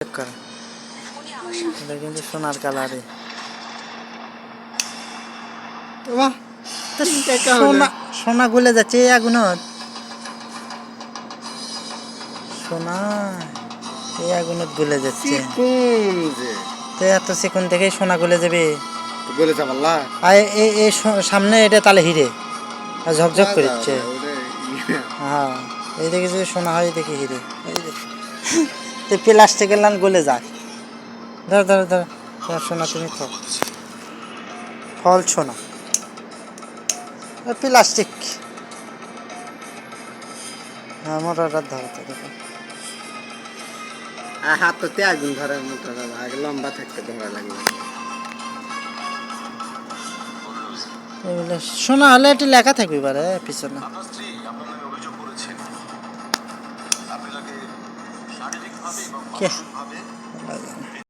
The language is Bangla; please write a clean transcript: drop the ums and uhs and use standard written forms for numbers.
চেক কর, এটা কিন্তু সোনার কালারে। বাহ, তো সোনা সোনা গলে যাচ্ছে এই আগুনত, সোনা এই আগুনত গলে যাচ্ছে। কোন যে তো এত সেকেন্ড থেকে সোনা গলে যাবে। বলে যাবাল্লা আর এই সামনে এটা তাহলে হিরে আর ঝকঝক করছে। হ্যাঁ, এই দেখে যদি সোনা হয়, দেখি হিরে, এই দেখি তো প্লাস্টিকের লান গলে যায়। ধর ধর ধর, তোমার সোনা তুমি তো ফল সোনা, প্লাস্টিক। আমার অর্ডার ধরো তো, দেখো হাততে আগুন ধরার মতো আগে লম্বা থাকতে ধরা লাগবে। এগুলো সোনা হলে একটু লেখা থাকবে এবারে পিছনে। কে